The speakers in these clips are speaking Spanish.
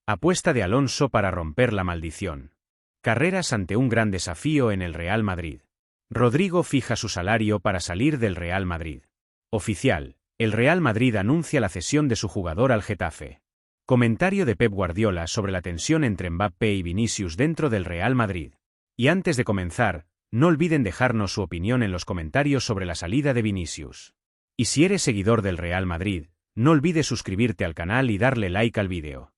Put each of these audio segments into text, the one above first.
Apuesta de Alonso para romper la maldición. Carreras ante un gran desafío en el Real Madrid. Rodrigo fija su salario para salir del Real Madrid. Oficial, el Real Madrid anuncia la cesión de su jugador al Getafe. Comentario de Pep Guardiola sobre la tensión entre Mbappé y Vinicius dentro del Real Madrid. Y antes de comenzar, no olviden dejarnos su opinión en los comentarios sobre la salida de Vinicius. Y si eres seguidor del Real Madrid, no olvides suscribirte al canal y darle like al vídeo.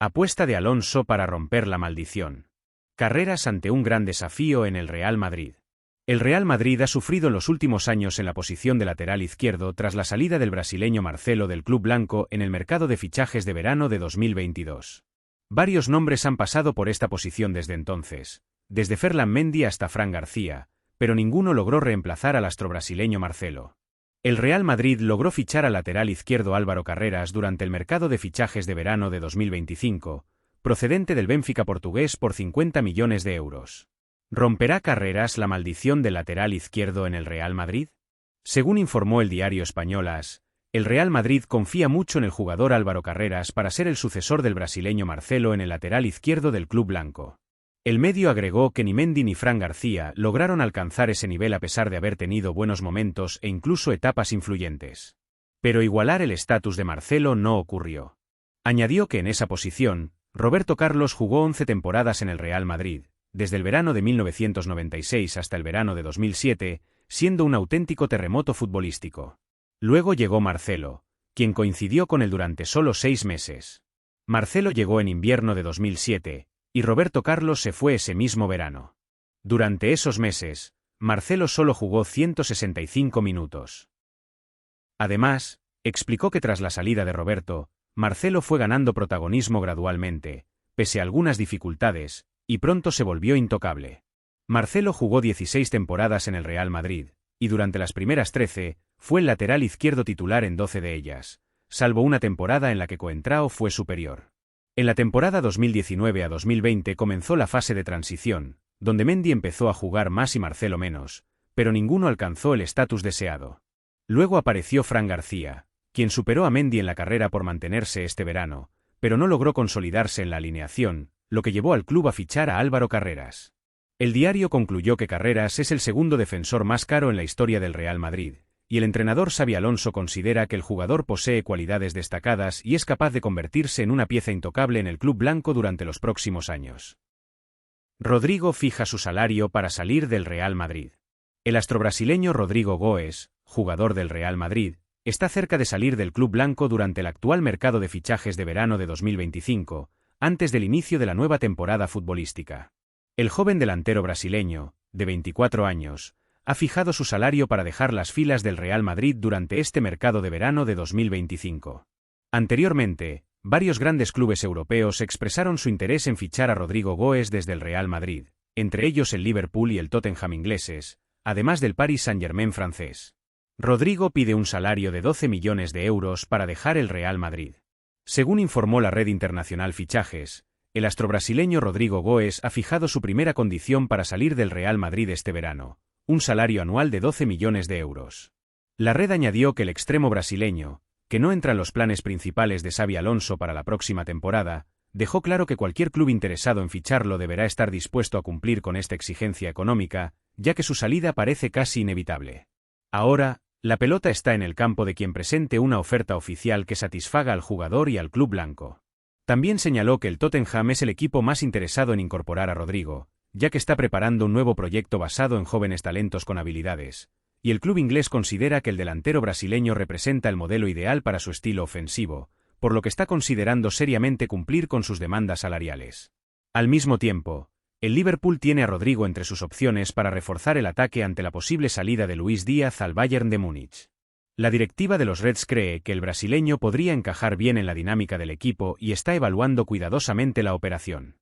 Apuesta de Alonso para romper la maldición. Carreras ante un gran desafío en el Real Madrid. El Real Madrid ha sufrido en los últimos años en la posición de lateral izquierdo tras la salida del brasileño Marcelo del club blanco en el mercado de fichajes de verano de 2022. Varios nombres han pasado por esta posición desde entonces, desde Ferland Mendy hasta Fran García, pero ninguno logró reemplazar al astro brasileño Marcelo. El Real Madrid logró fichar al lateral izquierdo Álvaro Carreras durante el mercado de fichajes de verano de 2025, procedente del Benfica portugués por 50 millones de euros. ¿Romperá Carreras la maldición del lateral izquierdo en el Real Madrid? Según informó el diario español AS, el Real Madrid confía mucho en el jugador Álvaro Carreras para ser el sucesor del brasileño Marcelo en el lateral izquierdo del club blanco. El medio agregó que ni Mendy ni Fran García lograron alcanzar ese nivel a pesar de haber tenido buenos momentos e incluso etapas influyentes. Pero igualar el estatus de Marcelo no ocurrió. Añadió que en esa posición, Roberto Carlos jugó 11 temporadas en el Real Madrid, desde el verano de 1996 hasta el verano de 2007, siendo un auténtico terremoto futbolístico. Luego llegó Marcelo, quien coincidió con él durante solo 6 meses. Marcelo llegó en invierno de 2007, y Roberto Carlos se fue ese mismo verano. Durante esos meses, Marcelo solo jugó 165 minutos. Además, explicó que tras la salida de Roberto, Marcelo fue ganando protagonismo gradualmente, pese a algunas dificultades, y pronto se volvió intocable. Marcelo jugó 16 temporadas en el Real Madrid, y durante las primeras 13, fue el lateral izquierdo titular en 12 de ellas, salvo una temporada en la que Coentrao fue superior. En la temporada 2019 a 2020 comenzó la fase de transición, donde Mendy empezó a jugar más y Marcelo menos, pero ninguno alcanzó el estatus deseado. Luego apareció Fran García, quien superó a Mendy en la carrera por mantenerse este verano, pero no logró consolidarse en la alineación, lo que llevó al club a fichar a Álvaro Carreras. El diario concluyó que Carreras es el segundo defensor más caro en la historia del Real Madrid, y el entrenador Xabi Alonso considera que el jugador posee cualidades destacadas y es capaz de convertirse en una pieza intocable en el club blanco durante los próximos años. Rodrigo fija su salario para salir del Real Madrid. El astrobrasileño Rodrigo Goes, jugador del Real Madrid, está cerca de salir del club blanco durante el actual mercado de fichajes de verano de 2025, antes del inicio de la nueva temporada futbolística. El joven delantero brasileño, de 24 años, ha fijado su salario para dejar las filas del Real Madrid durante este mercado de verano de 2025. Anteriormente, varios grandes clubes europeos expresaron su interés en fichar a Rodrigo Goes desde el Real Madrid, entre ellos el Liverpool y el Tottenham ingleses, además del Paris Saint-Germain francés. Rodrigo pide un salario de 12 millones de euros para dejar el Real Madrid. Según informó la red internacional Fichajes, el astrobrasileño Rodrigo Goes ha fijado su primera condición para salir del Real Madrid este verano, un salario anual de 12 millones de euros. La red añadió que el extremo brasileño, que no entra en los planes principales de Xabi Alonso para la próxima temporada, dejó claro que cualquier club interesado en ficharlo deberá estar dispuesto a cumplir con esta exigencia económica, ya que su salida parece casi inevitable. Ahora, la pelota está en el campo de quien presente una oferta oficial que satisfaga al jugador y al club blanco. También señaló que el Tottenham es el equipo más interesado en incorporar a Rodrigo, ya que está preparando un nuevo proyecto basado en jóvenes talentos con habilidades, y el club inglés considera que el delantero brasileño representa el modelo ideal para su estilo ofensivo, por lo que está considerando seriamente cumplir con sus demandas salariales. Al mismo tiempo, el Liverpool tiene a Rodrigo entre sus opciones para reforzar el ataque ante la posible salida de Luis Díaz al Bayern de Múnich. La directiva de los Reds cree que el brasileño podría encajar bien en la dinámica del equipo y está evaluando cuidadosamente la operación.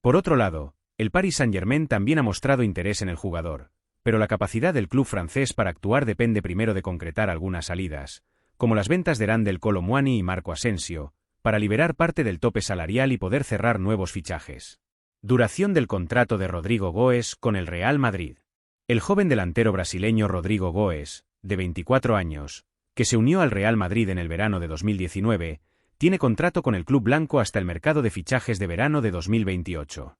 Por otro lado, el Paris Saint-Germain también ha mostrado interés en el jugador, pero la capacidad del club francés para actuar depende primero de concretar algunas salidas, como las ventas de Randal Kolo Muani y Marco Asensio, para liberar parte del tope salarial y poder cerrar nuevos fichajes. Duración del contrato de Rodrigo Goes con el Real Madrid. El joven delantero brasileño Rodrigo Goes, de 24 años, que se unió al Real Madrid en el verano de 2019, tiene contrato con el club blanco hasta el mercado de fichajes de verano de 2028.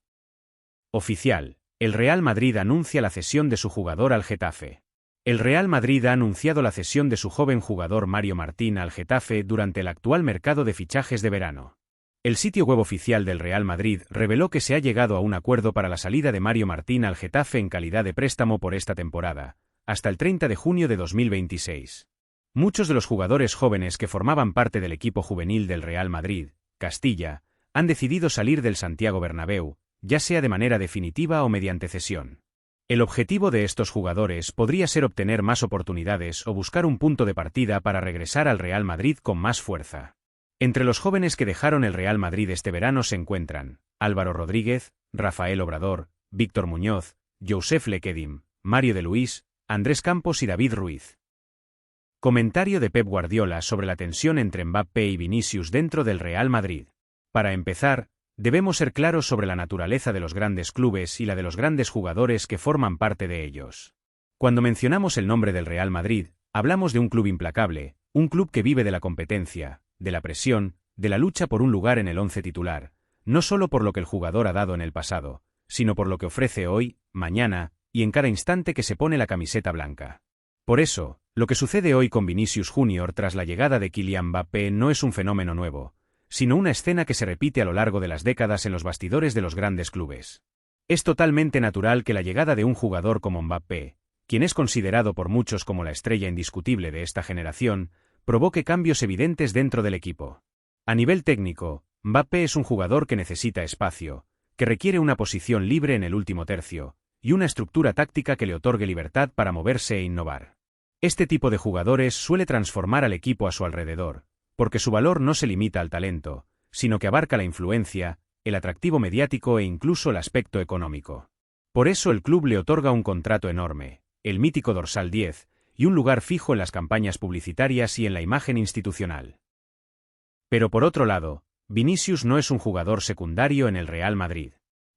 Oficial, el Real Madrid anuncia la cesión de su jugador al Getafe. El Real Madrid ha anunciado la cesión de su joven jugador Mario Martín al Getafe durante el actual mercado de fichajes de verano. El sitio web oficial del Real Madrid reveló que se ha llegado a un acuerdo para la salida de Mario Martín al Getafe en calidad de préstamo por esta temporada, hasta el 30 de junio de 2026. Muchos de los jugadores jóvenes que formaban parte del equipo juvenil del Real Madrid, Castilla, han decidido salir del Santiago Bernabéu, ya sea de manera definitiva o mediante cesión. El objetivo de estos jugadores podría ser obtener más oportunidades o buscar un punto de partida para regresar al Real Madrid con más fuerza. Entre los jóvenes que dejaron el Real Madrid este verano se encuentran Álvaro Rodríguez, Rafael Obrador, Víctor Muñoz, Youssef Lekedim, Mario de Luis, Andrés Campos y David Ruiz. Comentario de Pep Guardiola sobre la tensión entre Mbappé y Vinicius dentro del Real Madrid. Para empezar, debemos ser claros sobre la naturaleza de los grandes clubes y la de los grandes jugadores que forman parte de ellos. Cuando mencionamos el nombre del Real Madrid, hablamos de un club implacable, un club que vive de la competencia, de la presión, de la lucha por un lugar en el once titular, no solo por lo que el jugador ha dado en el pasado, sino por lo que ofrece hoy, mañana, y en cada instante que se pone la camiseta blanca. Por eso, lo que sucede hoy con Vinicius Junior tras la llegada de Kylian Mbappé no es un fenómeno nuevo, sino una escena que se repite a lo largo de las décadas en los bastidores de los grandes clubes. Es totalmente natural que la llegada de un jugador como Mbappé, quien es considerado por muchos como la estrella indiscutible de esta generación, provoque cambios evidentes dentro del equipo. A nivel técnico, Mbappé es un jugador que necesita espacio, que requiere una posición libre en el último tercio, y una estructura táctica que le otorgue libertad para moverse e innovar. Este tipo de jugadores suele transformar al equipo a su alrededor, porque su valor no se limita al talento, sino que abarca la influencia, el atractivo mediático e incluso el aspecto económico. Por eso el club le otorga un contrato enorme, el mítico dorsal 10, y un lugar fijo en las campañas publicitarias y en la imagen institucional. Pero por otro lado, Vinicius no es un jugador secundario en el Real Madrid.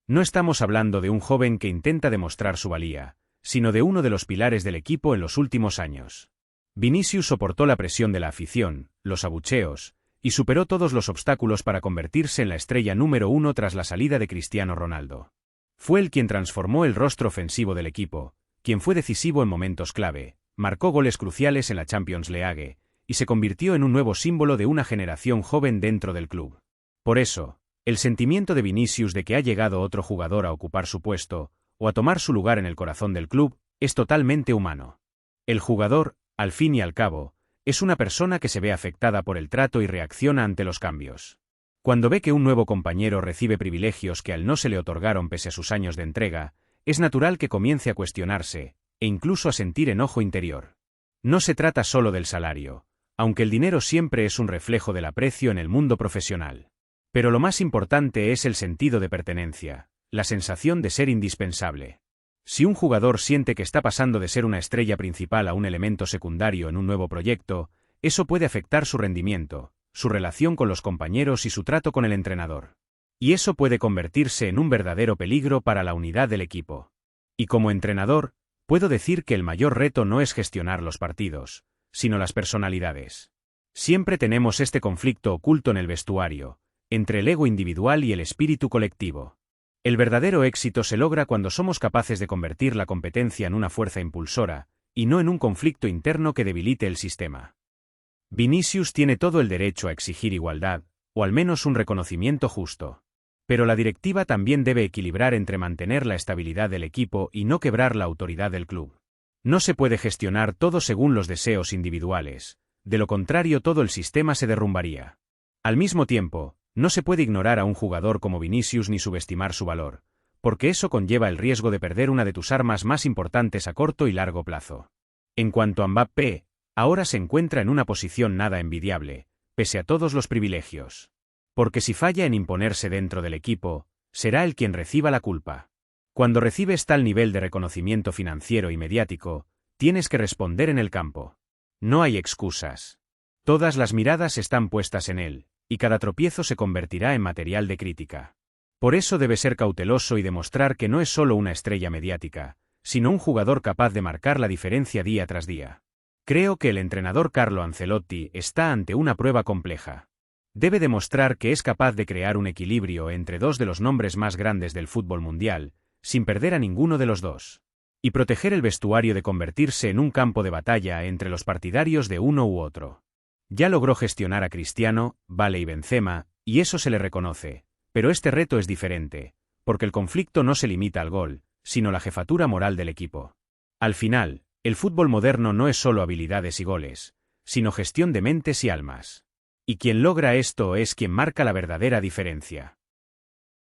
No estamos hablando de un joven que intenta demostrar su valía, sino de uno de los pilares del equipo en los últimos años. Vinicius soportó la presión de la afición, los abucheos, y superó todos los obstáculos para convertirse en la estrella número uno tras la salida de Cristiano Ronaldo. Fue él quien transformó el rostro ofensivo del equipo, quien fue decisivo en momentos clave, marcó goles cruciales en la Champions League, y se convirtió en un nuevo símbolo de una generación joven dentro del club. Por eso, el sentimiento de Vinicius de que ha llegado otro jugador a ocupar su puesto, o a tomar su lugar en el corazón del club, es totalmente humano. El jugador, al fin y al cabo, es una persona que se ve afectada por el trato y reacciona ante los cambios. Cuando ve que un nuevo compañero recibe privilegios que a él no se le otorgaron pese a sus años de entrega, es natural que comience a cuestionarse, e incluso a sentir enojo interior. No se trata solo del salario, aunque el dinero siempre es un reflejo del aprecio en el mundo profesional. Pero lo más importante es el sentido de pertenencia, la sensación de ser indispensable. Si un jugador siente que está pasando de ser una estrella principal a un elemento secundario en un nuevo proyecto, eso puede afectar su rendimiento, su relación con los compañeros y su trato con el entrenador. Y eso puede convertirse en un verdadero peligro para la unidad del equipo. Y como entrenador, puedo decir que el mayor reto no es gestionar los partidos, sino las personalidades. Siempre tenemos este conflicto oculto en el vestuario, entre el ego individual y el espíritu colectivo. El verdadero éxito se logra cuando somos capaces de convertir la competencia en una fuerza impulsora, y no en un conflicto interno que debilite el sistema. Vinicius tiene todo el derecho a exigir igualdad, o al menos un reconocimiento justo. Pero la directiva también debe equilibrar entre mantener la estabilidad del equipo y no quebrar la autoridad del club. No se puede gestionar todo según los deseos individuales, de lo contrario todo el sistema se derrumbaría. Al mismo tiempo, no se puede ignorar a un jugador como Vinicius ni subestimar su valor, porque eso conlleva el riesgo de perder una de tus armas más importantes a corto y largo plazo. En cuanto a Mbappé, ahora se encuentra en una posición nada envidiable, pese a todos los privilegios. Porque si falla en imponerse dentro del equipo, será él quien reciba la culpa. Cuando recibes tal nivel de reconocimiento financiero y mediático, tienes que responder en el campo. No hay excusas. Todas las miradas están puestas en él, y cada tropiezo se convertirá en material de crítica. Por eso debe ser cauteloso y demostrar que no es solo una estrella mediática, sino un jugador capaz de marcar la diferencia día tras día. Creo que el entrenador Carlo Ancelotti está ante una prueba compleja. Debe demostrar que es capaz de crear un equilibrio entre dos de los nombres más grandes del fútbol mundial, sin perder a ninguno de los dos. Y proteger el vestuario de convertirse en un campo de batalla entre los partidarios de uno u otro. Ya logró gestionar a Cristiano, Bale y Benzema, y eso se le reconoce, pero este reto es diferente, porque el conflicto no se limita al gol, sino la jefatura moral del equipo. Al final, el fútbol moderno no es solo habilidades y goles, sino gestión de mentes y almas. Y quien logra esto es quien marca la verdadera diferencia.